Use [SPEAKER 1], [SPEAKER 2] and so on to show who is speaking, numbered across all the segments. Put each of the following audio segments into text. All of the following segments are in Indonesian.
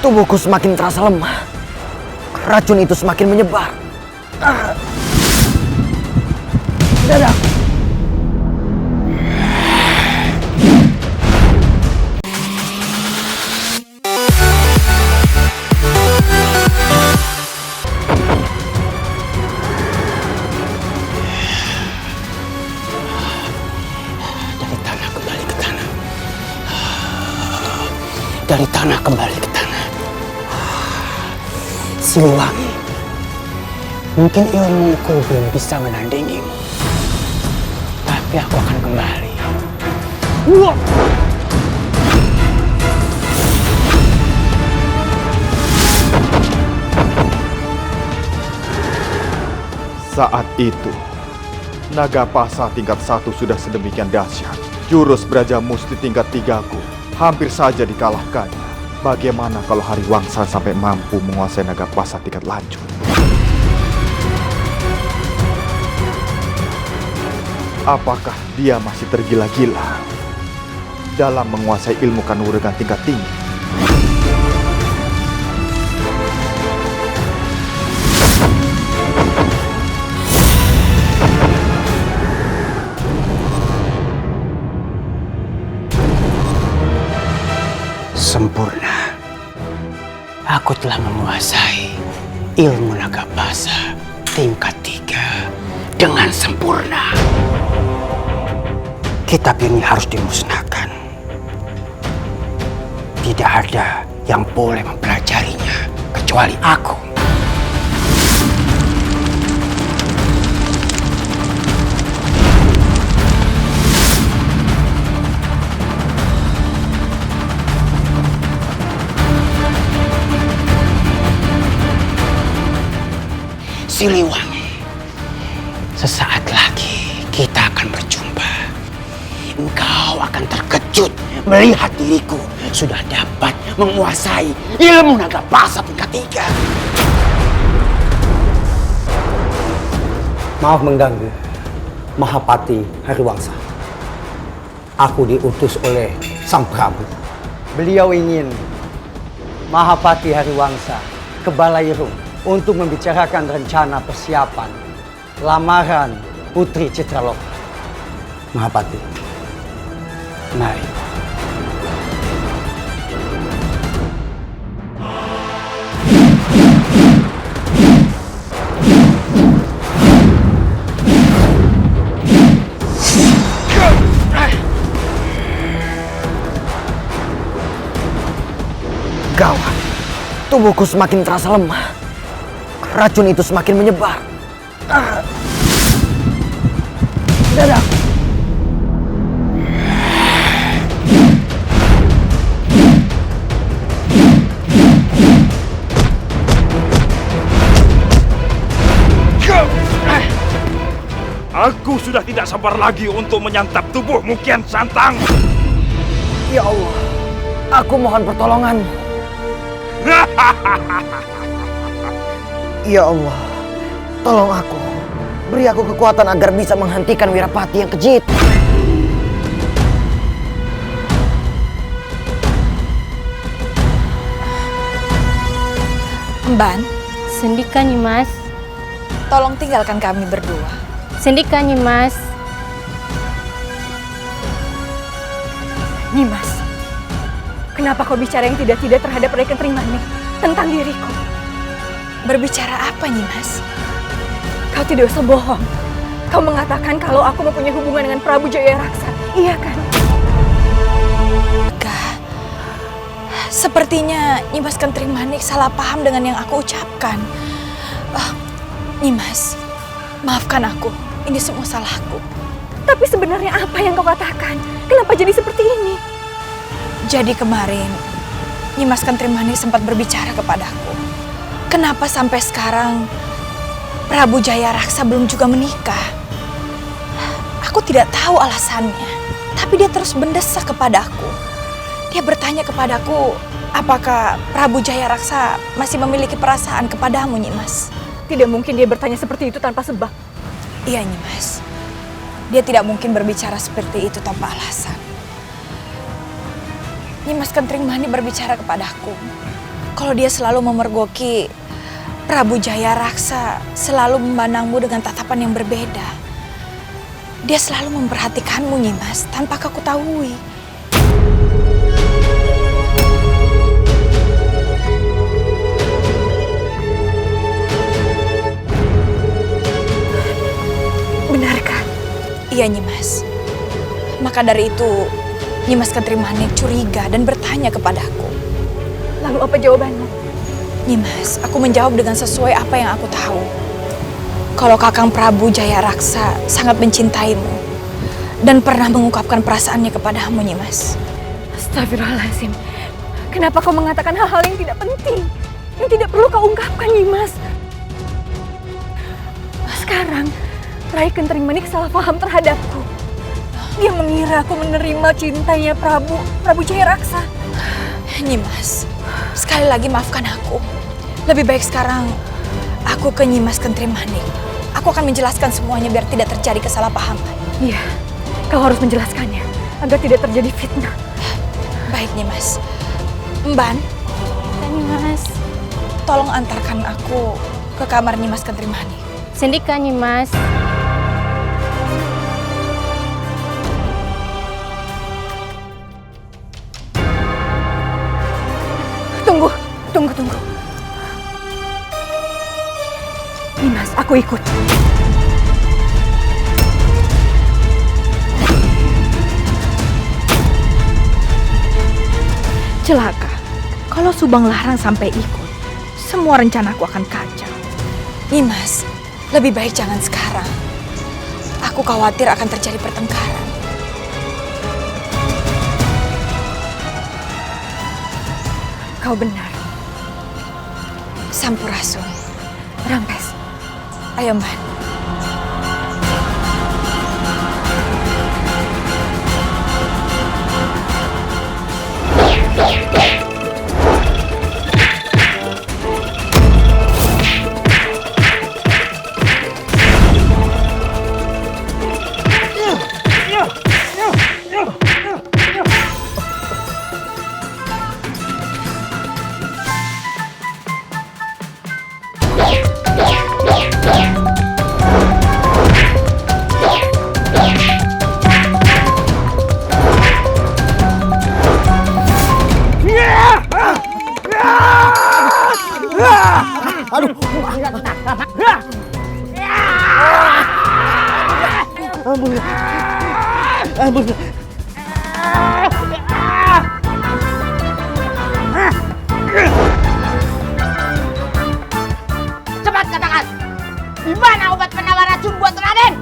[SPEAKER 1] Tubuhku semakin terasa lemah. Racun itu semakin menyebar. Dadaku.
[SPEAKER 2] Dari tanah kembali ke tanah. Dari tanah kembali ke tanah. Siliwangi, mungkin ilmuku belum bisa menandingimu, tapi aku akan kembali.
[SPEAKER 3] Saat itu, naga pasa tingkat 1 sudah sedemikian dahsyat. Jurus Braja Musti tingkat 3ku hampir saja dikalahkan. Bagaimana kalau Hariwangsa sampai mampu menguasai naga pasa tingkat lanjut? Apakah dia masih tergila-gila dalam menguasai ilmu kanuragan tingkat tinggi?
[SPEAKER 2] Sempurna. Aku telah menguasai ilmu naga pasa tingkat 3 dengan sempurna. Kitab ini harus dimusnahkan. Tidak ada yang boleh mempelajarinya kecuali aku. Siliwangi, sesaat lagi kita akan berjumpa. Engkau akan terkejut melihat diriku sudah dapat menguasai ilmu naga pasa tingkat 3.
[SPEAKER 4] Maaf mengganggu, Mahapati Hariwangsa. Aku diutus oleh Sang Prabu. Beliau ingin Mahapati Hariwangsa ke Balairung untuk membicarakan rencana persiapan lamaran Putri Citraloka. Mahapati, mari.
[SPEAKER 1] Gawat, tubuhku semakin terasa lemah. Racun itu semakin menyebar. Dadaku.
[SPEAKER 3] Aku sudah tidak sabar lagi untuk menyantap tubuhmu, Kian Santang.
[SPEAKER 1] Ya Allah, aku mohon pertolonganmu. Ya Allah, tolong aku. Beri aku kekuatan agar bisa menghentikan Wirapati yang keji.
[SPEAKER 5] Mban,
[SPEAKER 6] Sendikan Nyimas.
[SPEAKER 5] tolong tinggalkan kami berdua.
[SPEAKER 6] Sendikan Nyimas.
[SPEAKER 5] Nyimas, kenapa kau bicara yang tidak-tidak terhadap Rai Kentring Manik tentang diriku? Berbicara apa, Nyimas? Kau tidak usah bohong. Kau mengatakan kalau aku mempunyai hubungan dengan Prabu Jayaraksa, iya kan? Enggak. Sepertinya Nyimas Kentring Manik salah paham dengan yang aku ucapkan. Nyimas, maafkan aku. Ini semua salahku. Tapi sebenarnya apa yang kau katakan? Kenapa jadi seperti ini? Jadi kemarin, Nyimas Kentring Manik sempat berbicara kepadaku. Kenapa sampai sekarang Prabu Jayaraksa belum juga menikah? Aku tidak tahu alasannya, tapi dia terus mendesak kepadaku. Dia bertanya kepadaku, apakah Prabu Jayaraksa masih memiliki perasaan kepadamu, Nyimas? Tidak mungkin dia bertanya seperti itu tanpa sebab. Iya, Nyimas. Dia tidak mungkin berbicara seperti itu tanpa alasan. Nyimas Kentring Manik berbicara kepadaku. kalau dia selalu memergoki Prabu Jaya Raksa, selalu memandangmu dengan tatapan yang berbeda. Dia selalu memperhatikanmu, Nyimas, tanpa kau ketahui. Benarkah? Iya, Nyimas. Maka dari itu, Nyimas Kentrimanik curiga dan bertanya kepadaku. Lalu apa jawabanmu? Nyimas, aku menjawab dengan sesuai apa yang aku tahu. Kalau Kakang Prabu Jaya Raksa sangat mencintaimu dan pernah mengungkapkan perasaannya kepadamu, Nyimas.
[SPEAKER 7] Astagfirullahaladzim. Kenapa kau mengatakan hal-hal yang tidak penting? Yang tidak perlu kau ungkapkan, Nyimas. Sekarang, Rai Kentrimanik salah paham terhadapku. Dia mengira aku menerima cintanya Prabu Jaya Raksa.
[SPEAKER 5] Nyimas, sekali lagi maafkan aku. Lebih baik sekarang aku ke Nyimas Kentrimanik. Aku akan menjelaskan semuanya biar tidak terjadi kesalahpahaman.
[SPEAKER 7] Iya, kau harus menjelaskannya agar tidak terjadi fitnah.
[SPEAKER 5] Baik, Nyimas. Mban,
[SPEAKER 6] Nyimas.
[SPEAKER 5] tolong antarkan aku ke kamar Nyimas Kentrimanik.
[SPEAKER 6] Sendika Nyimas.
[SPEAKER 7] Tunggu. Nimas, aku ikut.
[SPEAKER 5] Celaka, kalau Subang Larang sampai ikut, semua rencanaku akan kacau. Nimas, lebih baik jangan sekarang. Aku khawatir akan terjadi pertengkaran.
[SPEAKER 7] Kau benar.
[SPEAKER 5] Sampurasun.
[SPEAKER 7] Rampes.
[SPEAKER 5] Ayo, Mbak.
[SPEAKER 8] Cepat katakan, di mana obat penawar racun buat Raden?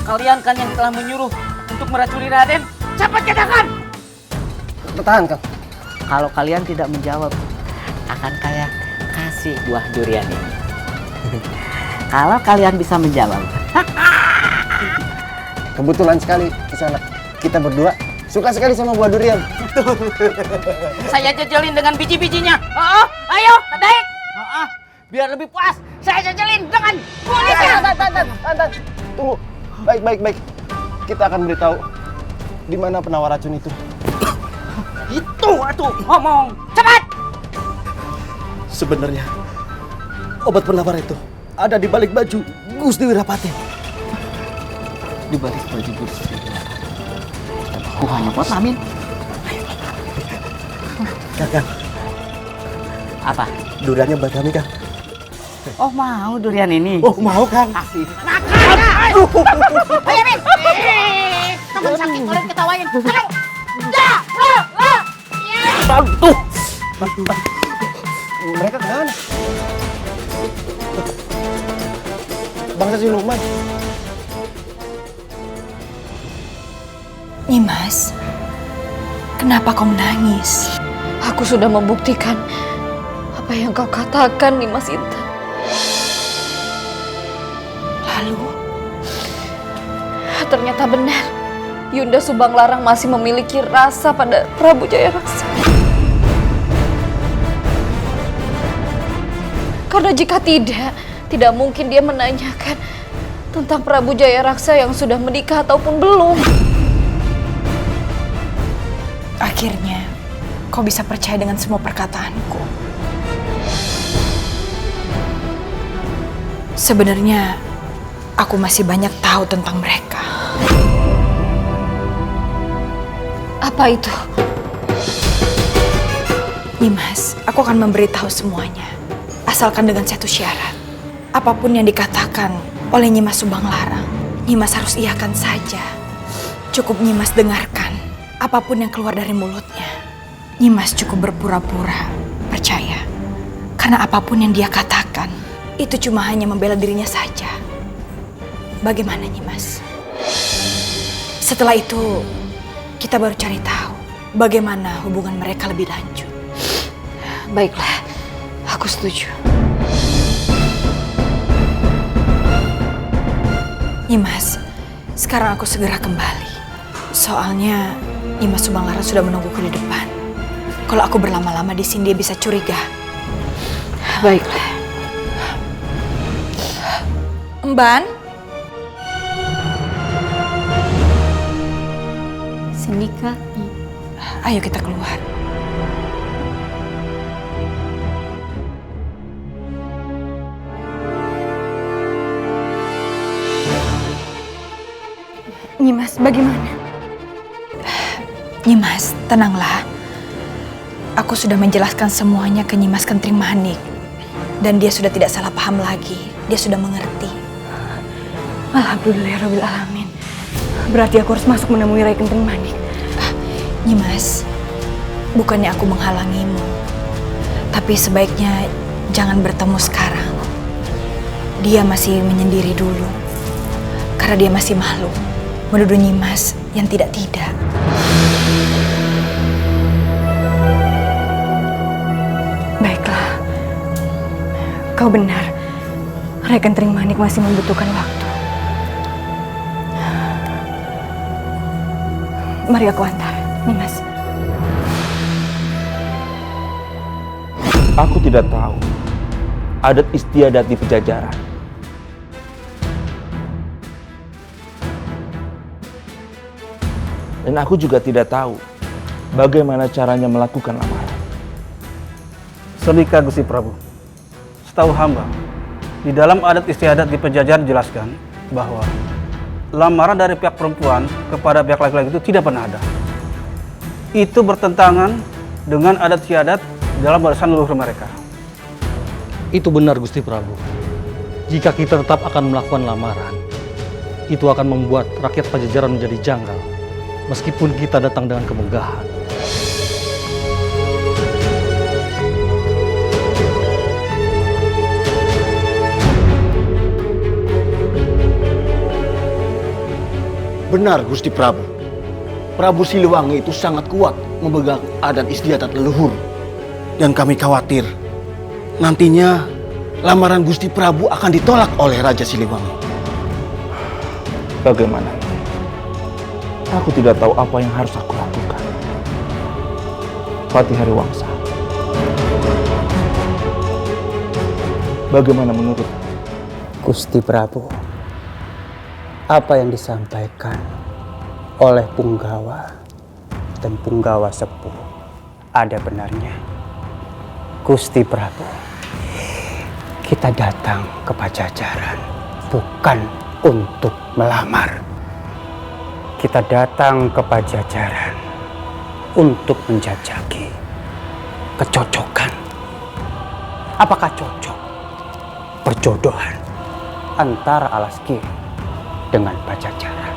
[SPEAKER 8] Kalian kan yang telah menyuruh untuk meracuni Raden. Cepat katakan.
[SPEAKER 1] Bertahan, Kang.
[SPEAKER 8] Kalau kalian tidak menjawab, akan saya kasih buah durian ini. Kalau kalian bisa menjawab.
[SPEAKER 1] Kebetulan sekali di sana. Kita berdua suka sekali sama buah durian.
[SPEAKER 8] Saya jejelin dengan biji-bijinya. Oh, ayo, naik. Biar lebih puas, saya jejelin dengan kulitnya.
[SPEAKER 1] Tahan. Tunggu. Baik. Kita akan beritahu di mana penawar racun itu.
[SPEAKER 8] Itu atuh ngomong. Cepat.
[SPEAKER 9] Sebenarnya obat penawar itu ada di balik baju Gusti Wirapati.
[SPEAKER 8] Di balik baju Gusti. Aku hanya pot amin.
[SPEAKER 9] Kakak,
[SPEAKER 8] Apa?
[SPEAKER 9] duriannya buat kami, Kang.
[SPEAKER 8] Oh, mau durian ini?
[SPEAKER 9] Oh, mau, Kang.
[SPEAKER 8] Kasih. Makan! Ayo, Min! Teman sakit kalian ketawain. Ayo! Ya!
[SPEAKER 9] Bantu!
[SPEAKER 1] Mereka kemana? Bangsa siluman.
[SPEAKER 5] Nimas, kenapa kau menangis?
[SPEAKER 7] Aku sudah membuktikan apa yang kau katakan, Nimas Intan.
[SPEAKER 5] Lalu,
[SPEAKER 7] Ternyata benar. Yunda Subang Larang masih memiliki rasa pada Prabu Jaya Raksa. Karena jika tidak mungkin dia menanyakan tentang Prabu Jaya Raksa yang sudah menikah ataupun belum.
[SPEAKER 5] akhirnya kau bisa percaya dengan semua perkataanku. Sebenarnya aku masih banyak tahu tentang mereka.
[SPEAKER 7] Apa itu?
[SPEAKER 5] Nimas, aku akan memberitahu semuanya. Asalkan dengan satu syarat. Apapun yang dikatakan oleh Nyimas Subanglarang, Nimas harus iakan saja. Cukup Nimas dengarkan apapun yang keluar dari mulutnya. Nimas cukup berpura-pura percaya. Karena apapun yang dia katakan, itu cuma hanya membela dirinya saja. Bagaimana Nimas? Setelah itu, kita baru cari tahu bagaimana hubungan mereka lebih lanjut.
[SPEAKER 7] Baiklah, aku setuju.
[SPEAKER 5] Nimas, sekarang aku segera kembali. Soalnya Nimas Subanglarang sudah menungguku di depan. Kalau aku berlama-lama di sini dia bisa curiga.
[SPEAKER 7] Baiklah.
[SPEAKER 5] Emban,
[SPEAKER 6] Sendika.
[SPEAKER 5] ayo kita keluar.
[SPEAKER 7] Nyimas, bagaimana?
[SPEAKER 5] Nyimas, tenanglah. Aku sudah menjelaskan semuanya ke Nyimas Kentring Manik. Dan dia sudah tidak salah paham lagi. Dia sudah mengerti.
[SPEAKER 7] Alhamdulillahirabbil alamin. Berarti aku harus masuk menemui Rai Kentring Manik.
[SPEAKER 5] Nyimas, bukannya aku menghalangimu. Tapi sebaiknya jangan bertemu sekarang. Dia masih menyendiri dulu. Karena dia masih malu menuduh Nyimas yang tidak-tidak.
[SPEAKER 7] Baiklah. Kau benar. Rai Kentring Manik masih membutuhkan waktu. Mari aku antar, Nimas.
[SPEAKER 1] Aku tidak tahu adat istiadat di Pajajaran. Dan aku juga tidak tahu bagaimana caranya melakukan lamaran.
[SPEAKER 10] Sendika Gusti Prabu, setahu hamba, di dalam adat istiadat di Pajajaran dijelaskan bahwa lamaran dari pihak perempuan kepada pihak laki-laki itu tidak pernah ada. Itu bertentangan dengan adat istiadat dalam barisan leluhur mereka.
[SPEAKER 11] Itu benar Gusti Prabu. Jika kita tetap akan melakukan lamaran, itu akan membuat rakyat Pajajaran menjadi janggal. Meskipun kita datang dengan kemegahan.
[SPEAKER 9] Benar Gusti Prabu. Prabu Siliwangi itu sangat kuat memegang adat istiadat leluhur. Dan kami khawatir nantinya lamaran Gusti Prabu akan ditolak oleh Raja Siliwangi.
[SPEAKER 1] Bagaimana? Aku tidak tahu apa yang harus aku lakukan. Patih Hariwangsa, bagaimana menurut
[SPEAKER 4] Gusti Prabu? Apa yang disampaikan oleh Punggawa dan Punggawa Sepuh ada benarnya. Gusti Prabu, kita datang ke Pajajaran bukan untuk melamar. Kita datang ke Pajajaran untuk menjajaki kecocokan. Apakah cocok perjodohan antara Alaskiri dengan Pajajaran?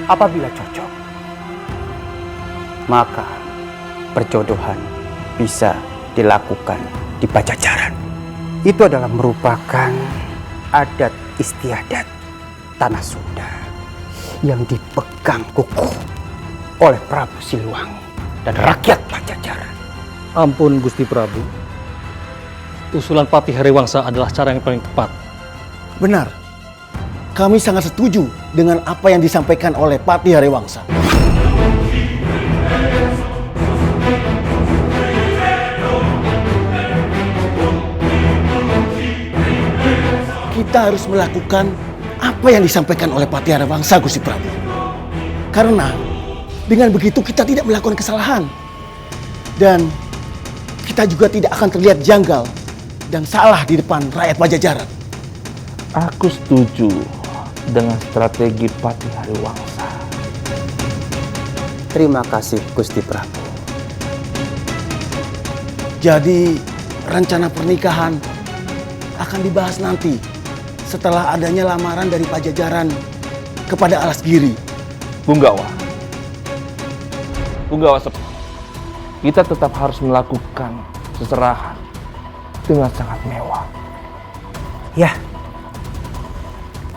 [SPEAKER 4] Apabila cocok, maka perjodohan bisa dilakukan di Pajajaran. Itu adalah merupakan adat istiadat Tanah Sunda yang dipegang kukuh oleh Prabu Siliwangi dan rakyat Pajajaran.
[SPEAKER 11] Ampun Gusti Prabu. Usulan Patih Hariwangsa adalah cara yang paling tepat.
[SPEAKER 9] Benar. Kami sangat setuju dengan apa yang disampaikan oleh Patih Hariwangsa. kita harus melakukan apa yang disampaikan oleh Patihara Wangsa, Gusti Prabu. Karena dengan begitu kita tidak melakukan kesalahan. Dan kita juga tidak akan terlihat janggal dan salah di depan rakyat Pajajaran.
[SPEAKER 12] Aku setuju dengan strategi Patihari Wangsa.
[SPEAKER 4] Terima kasih, Gusti Prabu.
[SPEAKER 9] Jadi rencana pernikahan akan dibahas nanti setelah adanya lamaran dari Pajajaran kepada Alasgiri.
[SPEAKER 12] Punggawa Sepuh, kita tetap harus melakukan seserahan dengan sangat mewah.
[SPEAKER 4] Ya,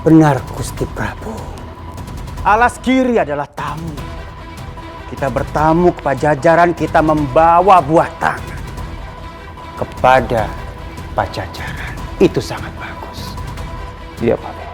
[SPEAKER 4] benar Gusti Prabu. Alasgiri adalah tamu. Kita bertamu ke Pajajaran, kita membawa buah tangan kepada Pajajaran. Itu sangat bagus.
[SPEAKER 12] Iya, Pak.